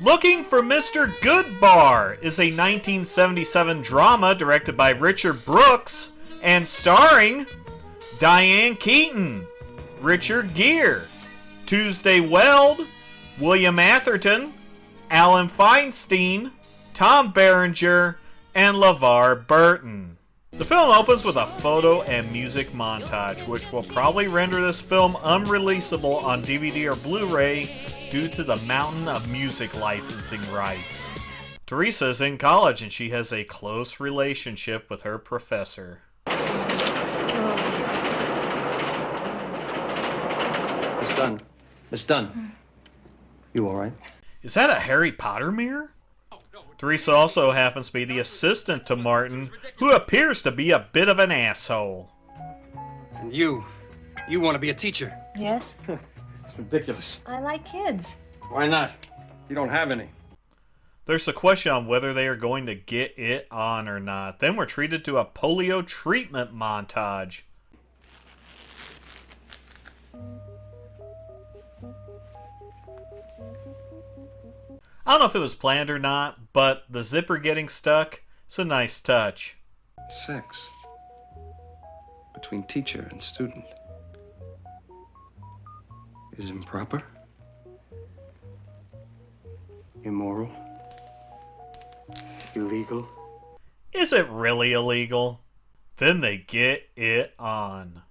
Looking for Mr.Goodbar is a 1977 drama directed by Richard Brooks and starring Diane Keaton, Richard Gere, Tuesday Weld, William Atherton, Alan Feinstein, Tom Berenger, and Levar Burton. The film opens with a photo and music montage, which will probably render this film unreleasable on DVD or Blu-ray due to the mountain of music licensing rights. Teresa is in college and she has a close relationship with her professor. Miss Dunn. Miss Dunn. You all right? Is that a Harry Potter mirror? Teresa also happens to be the assistant to Martin, who appears to be a bit of an asshole. And you want to be a teacher? Yes. It's ridiculous. I like kids. Why not? You don't have any. There's a question on whether they are going to get it on or not. Then we're treated to a polio treatment montage. I don't know if it was planned or not, but the zipper getting stuck is a nice touch. Sex. Between teacher and student. Is improper. Immoral. Illegal. Is it really illegal? Then they get it on.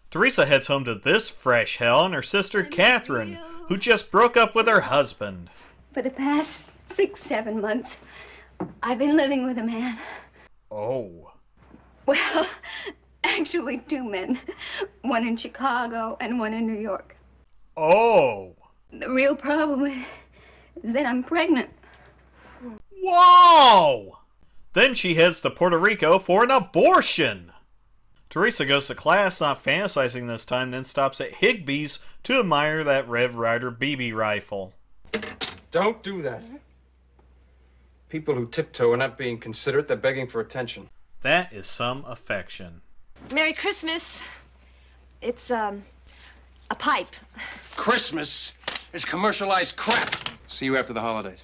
Teresa heads home to this fresh hell and her sister Catherine, who just broke up with her husband. For the past 6-7 months, I've been living with a man. Oh. Well, actually 2 men. One in Chicago and one in New York. Oh. The real problem is that I'm pregnant. Whoa! Then she heads to Puerto Rico for an abortion. Teresa goes to class, not fantasizing this time, then stops at Higbee's to admire that Rev Ryder BB rifle. Don't do that. People who tiptoe are not being considerate, they're begging for attention. That is some affection. Merry Christmas. It's, a pipe. Christmas is commercialized crap. See you after the holidays.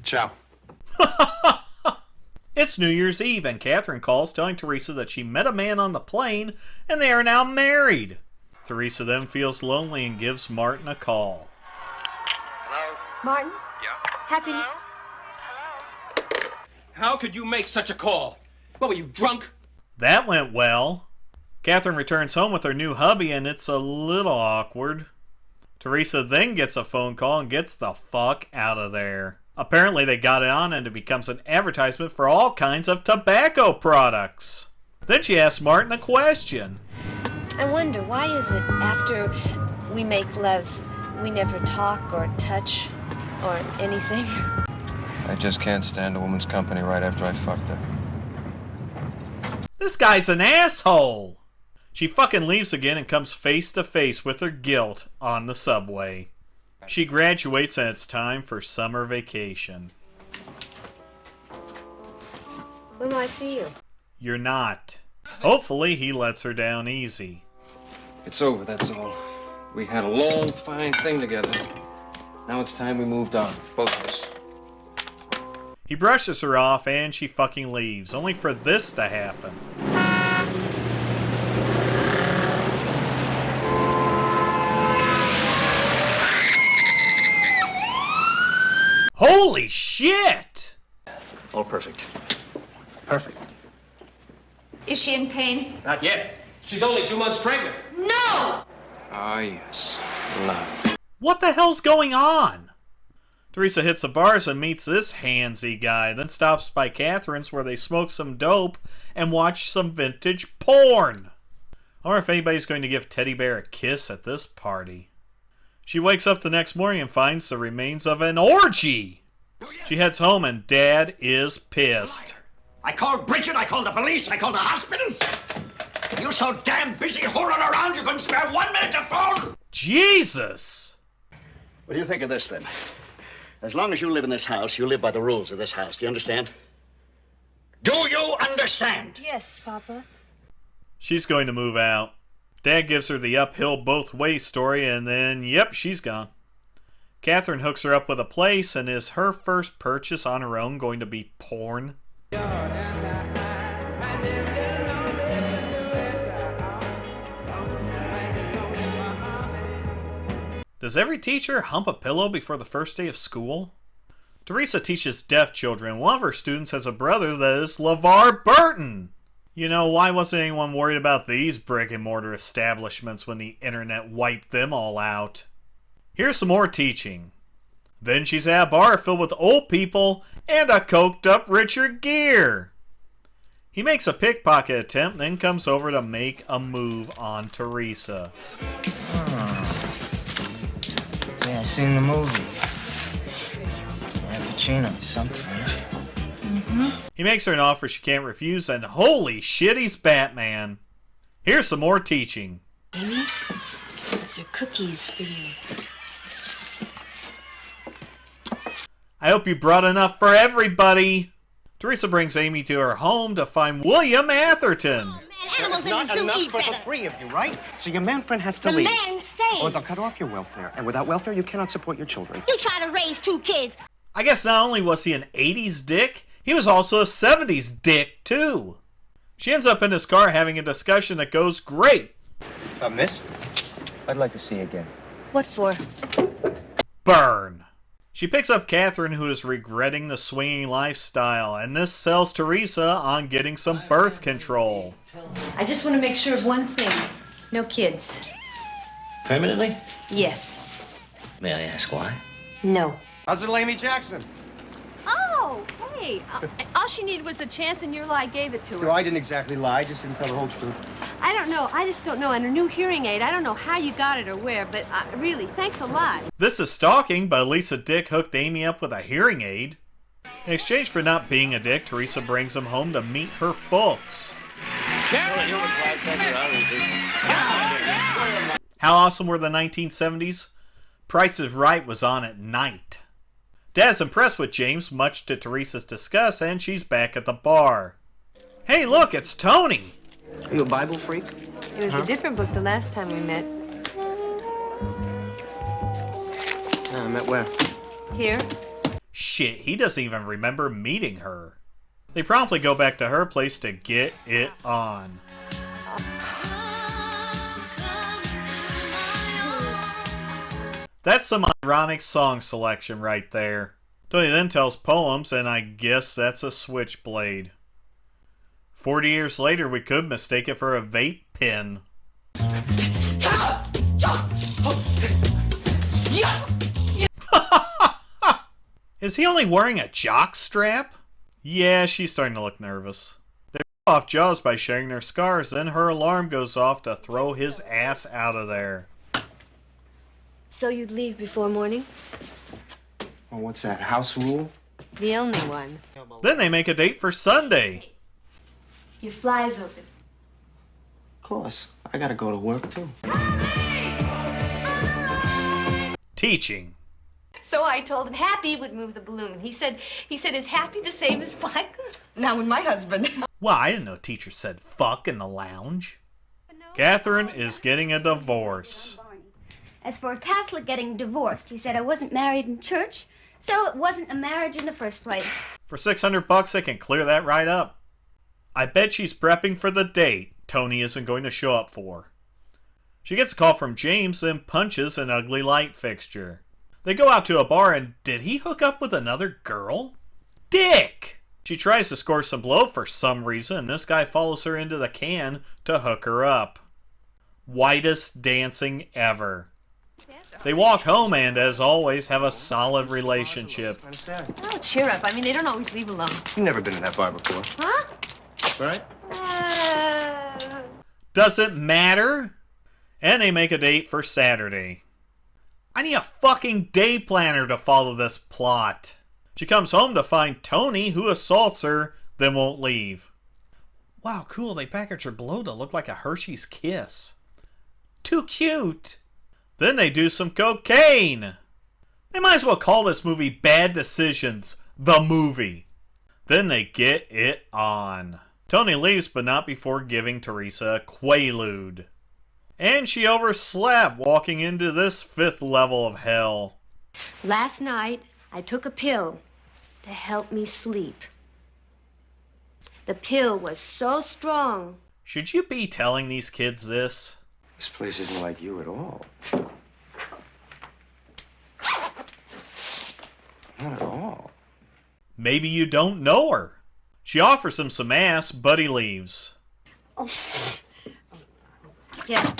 Ciao. It's New Year's Eve, and Catherine calls telling Teresa that she met a man on the plane, and they are now married. Teresa then feels lonely and gives Martin a call. Hello? Martin? Yeah? Happy New... How could you make such a call? What, were you drunk? That went well. Catherine returns home with her new hubby, and it's a little awkward. Teresa then gets a phone call and gets the fuck out of there. Apparently they got it on and it becomes an advertisement for all kinds of tobacco products. Then she asks Martin a question. I wonder, why is it after we make love, we never talk or touch or anything? I just can't stand a woman's company right after I fucked her. This guy's an asshole. She fucking leaves again and comes face to face with her guilt on the subway. She graduates and it's time for summer vacation. When will I see you? You're not. Hopefully he lets her down easy. It's over, that's all. We had a long, fine thing together. Now it's time we moved on, both of us. He brushes her off and she fucking leaves, only for this to happen. Holy shit! All perfect. Perfect. Is she in pain? Not yet. She's only 2 months pregnant. No! Ah, yes. Love. What the hell's going on? Teresa hits the bars and meets this handsy guy, then stops by Catherine's where they smoke some dope and watch some vintage porn. I wonder if anybody's going to give Teddy Bear a kiss at this party. She wakes up the next morning and finds the remains of an orgy. She heads home and Dad is pissed. I called Bridget, I called the police, I called the hospitals. You're so damn busy whoring around you couldn't spare 1 minute to phone. Jesus! What do you think of this, then? As long as you live in this house, you live by the rules of this house. Do you understand? Do you understand? Yes, Papa. She's going to move out. Dad gives her the uphill both ways story, and then, yep, she's gone. Catherine hooks her up with a place, and is her first purchase on her own going to be porn? Does every teacher hump a pillow before the first day of school? Teresa teaches deaf children. One of her students has a brother that is Levar Burton. You know, why wasn't anyone worried about these brick and mortar establishments when the internet wiped them all out? Here's some more teaching. Then she's at a bar filled with old people and a coked up Richard Gere. He makes a pickpocket attempt, then comes over to make a move on Teresa. Yeah, I seen the movie. Al Pacino or something, right? He makes her an offer she can't refuse, and holy shit, he's Batman. Here's some more teaching. Amy, those are cookies for you. I hope you brought enough for everybody. Teresa brings Amy to her home to find William Atherton. Animals in the zoo eat for the better. 3 of you, right? So your man friend has to The leave. man stays. Or they'll cut off your welfare. And without welfare, you cannot support your children. You try to raise 2 kids. I guess not only was he an 80s dick, he was also a 70s dick, too. She ends up in his car having a discussion that goes great. Miss? I'd like to see you again. What for? Burn. She picks up Catherine, who is regretting the swinging lifestyle, and this sells Teresa on getting some birth control. I just want to make sure of one thing. No kids. Permanently? Yes. May I ask why? No. How's it, Amy Jackson? Oh, hey. All she needed was a chance, and your lie gave it to her. No, I didn't exactly lie. I just didn't tell the whole truth. I don't know. I just don't know. And her new hearing aid, I don't know how you got it or where, but really, thanks a lot. This is stalking, but at least a dick hooked Amy up with a hearing aid. In exchange for not being a dick, Teresa brings him home to meet her folks. How awesome were the 1970s? Price is Right was on at night. Dad's impressed with James, much to Teresa's disgust, and she's back at the bar. Hey, look, it's Tony! Are you a Bible freak? It was a different book the last time we met. I met where? Here. Shit, he doesn't even remember meeting her. They promptly go back to her place to get it on. That's some ironic song selection right there. Tony then tells poems, and I guess that's a switchblade. 40 years later, we could mistake it for a vape pen. Is he only wearing a jock strap? Yeah, she's starting to look nervous. They rip off Jaws by sharing their scars, then her alarm goes off to throw his ass out of there. So you'd leave before morning? Well, what's that, house rule? The only one. Then they make a date for Sunday. Your fly's open. Of course. I gotta go to work, too. Teaching. So I told him Happy would move the balloon. He said, is Happy the same as fuck? Not with my husband. Well, I didn't know teachers said fuck in the lounge. Catherine is getting a divorce. As for a Catholic getting divorced, he said I wasn't married in church, so it wasn't a marriage in the first place. For $600, they can clear that right up. I bet she's prepping for the date Tony isn't going to show up for. She gets a call from James and punches an ugly light fixture. They go out to a bar, and did he hook up with another girl? Dick! She tries to score some blow for some reason, and this guy follows her into the can to hook her up. Whitest dancing ever. They walk home and, as always, have a solid relationship. Oh, cheer up. I mean, they don't always leave alone. You've never been in that bar before. Huh? Right? Doesn't matter. And they make a date for Saturday. I need a fucking day planner to follow this plot. She comes home to find Tony, who assaults her, then won't leave. Wow, cool, they package her blow to look like a Hershey's Kiss. Too cute! Then they do some cocaine! They might as well call this movie Bad Decisions, the movie. Then they get it on. Tony leaves, but not before giving Teresa a quaalude. And she overslept walking into this 5th level of hell. Last night, I took a pill to help me sleep. The pill was so strong. Should you be telling these kids this? This place isn't like you at all. Not at all. Maybe you don't know her. She offers him some ass, but he leaves. Oh. Yeah.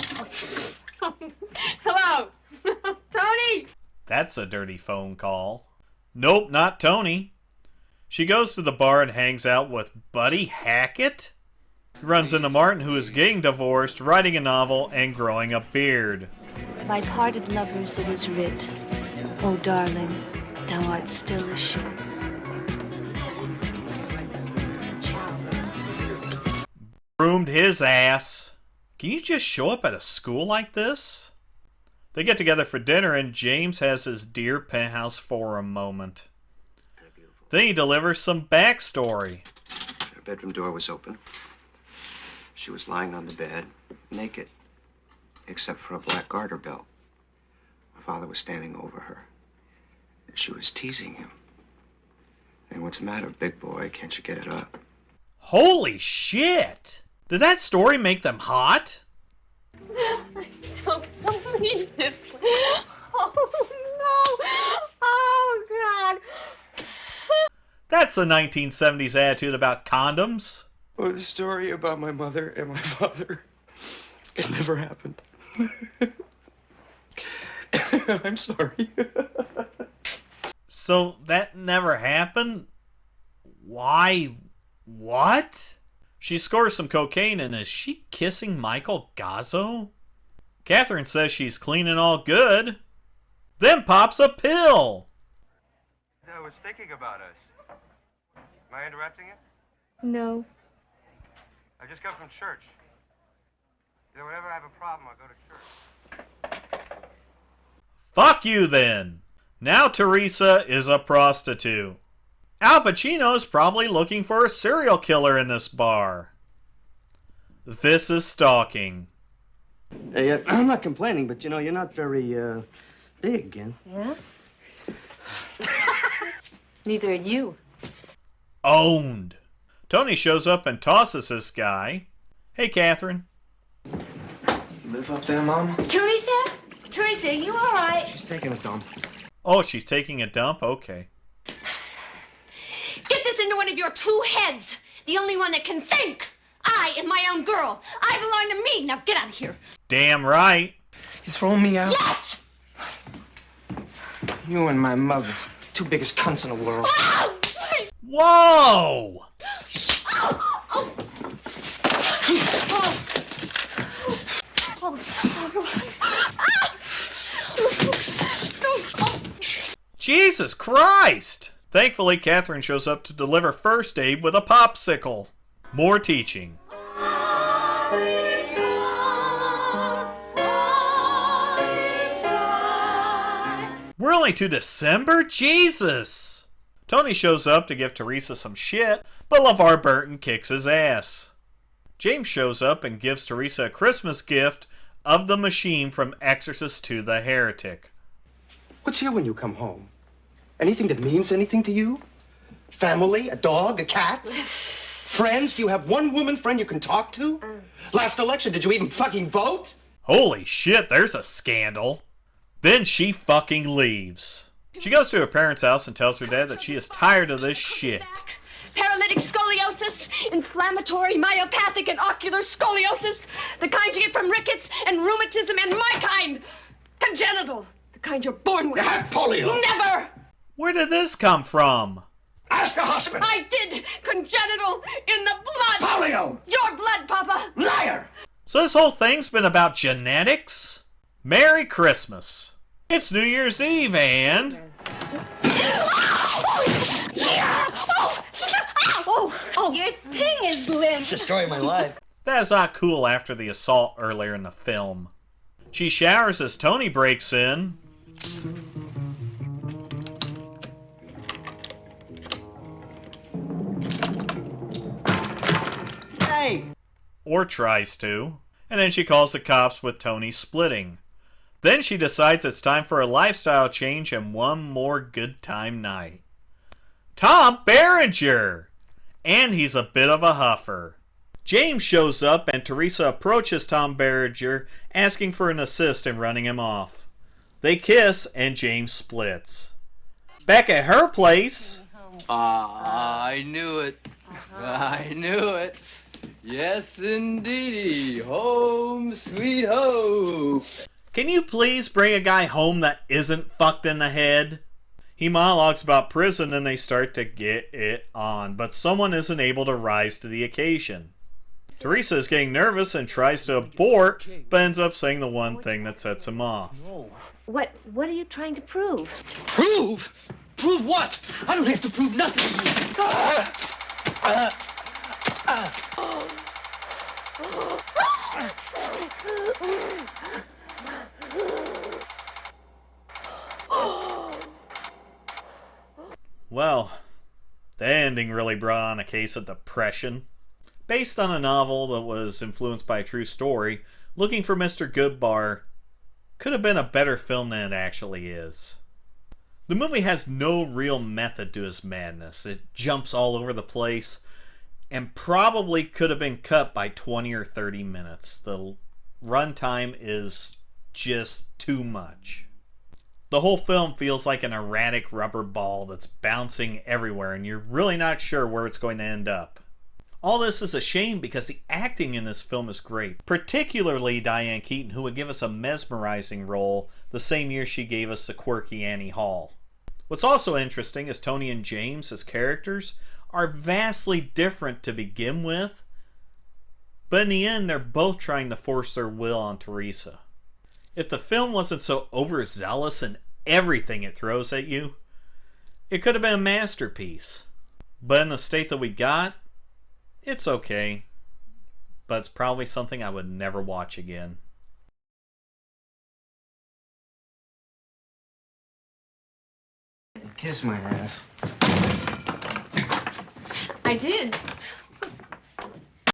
Hello, Tony. That's a dirty phone call. Nope, not Tony. She goes to the bar and hangs out with Buddy Hackett. He runs into Martin, who is getting divorced, writing a novel, and growing a beard. By parted lovers it is writ, O darling, thou art still a ship. Groomed his ass. Can you just show up at a school like this? They get together for dinner and James has his Dear Penthouse Forum moment. Then he delivers some backstory. Her bedroom door was open. She was lying on the bed, naked, except for a black garter belt. Her father was standing over her. She was teasing him. Hey, what's the matter, big boy? Can't you get it up? Holy shit! Did that story make them hot? I don't believe this. Oh, no. Oh, God. That's the 1970s attitude about condoms. Well, the story about my mother and my father, it never happened. I'm sorry. So that never happened? Why? What? She scores some cocaine and is she kissing Michael Gazzo? Catherine says she's clean and all good. Then pops a pill. I was thinking about us. Am I interrupting it? No. I just come from church. You know, whenever I have a problem, I go to church. Fuck you then. Now Teresa is a prostitute. Al Pacino's probably looking for a serial killer in this bar. This is stalking. Hey, I'm not complaining, but you know, you're not very, big, and... Yeah? Neither are you. Owned. Tony shows up and tosses this guy. Hey, Catherine. You live up there, Mom? Teresa? Teresa, are you all right? She's taking a dump. Oh, she's taking a dump? Okay. Get this into one of your two heads. The only one that can think. I am my own girl. I belong to me. Now get out of here. Damn right. He's throwing me out? Yes! You and my mother. Two biggest cunts in the world. Oh! Whoa! Jesus Christ! Thankfully, Catherine shows up to deliver first aid with a popsicle. More teaching. We're only to December? Jesus! Tony shows up to give Teresa some shit, but Levar Burton kicks his ass. James shows up and gives Teresa a Christmas gift of the machine from Exorcist II the Heretic. What's here when you come home? Anything that means anything to you? Family, a dog, a cat? Friends? Do you have one woman friend you can talk to? Last election, did you even fucking vote? Holy shit, there's a scandal. Then she fucking leaves. She goes to her parents' house and tells her dad that she is tired of this shit. Paralytic scoliosis, inflammatory, myopathic, and ocular scoliosis. The kind you get from rickets and rheumatism, and my kind, congenital. The kind you're born with. You had polio. Never! Where did this come from? Ask the hospital. I did! Congenital in the blood! Polio! Your blood, Papa! Liar! So this whole thing's been about genetics? Merry Christmas. It's New Year's Eve and... his limb. It's the story of my life. That is not cool after the assault earlier in the film. She showers as Tony breaks in. Hey! Or tries to. And then she calls the cops with Tony splitting. Then she decides it's time for a lifestyle change and one more good time night. Tom Berenger! And he's a bit of a huffer. James shows up and Teresa approaches Tom Berenger asking for an assist in running him off. They kiss and James splits. Back at her place... I knew it. I knew it. Yes, indeedy. Home, sweet home. Can you please bring a guy home that isn't fucked in the head? He monologues about prison and they start to get it on, but someone isn't able to rise to the occasion. Teresa is getting nervous and tries to abort, but ends up saying the one thing that sets him off. What are you trying to prove? Prove? Prove what? I don't have to prove nothing. Well, the ending really brought on a case of depression. Based on a novel that was influenced by a true story, Looking for Mr.Goodbar could have been a better film than it actually is. The movie has no real method to its madness. It jumps all over the place and probably could have been cut by 20 or 30 minutes. The runtime is just too much. The whole film feels like an erratic rubber ball that's bouncing everywhere and you're really not sure where it's going to end up. All this is a shame because the acting in this film is great, particularly Diane Keaton, who would give us a mesmerizing role the same year she gave us the quirky Annie Hall. What's also interesting is Tony and James as characters are vastly different to begin with, but in the end they're both trying to force their will on Teresa. If the film wasn't so overzealous in everything it throws at you, it could have been a masterpiece. But in the state that we got, it's okay, but it's probably something I would never watch again. Kiss my ass. I did.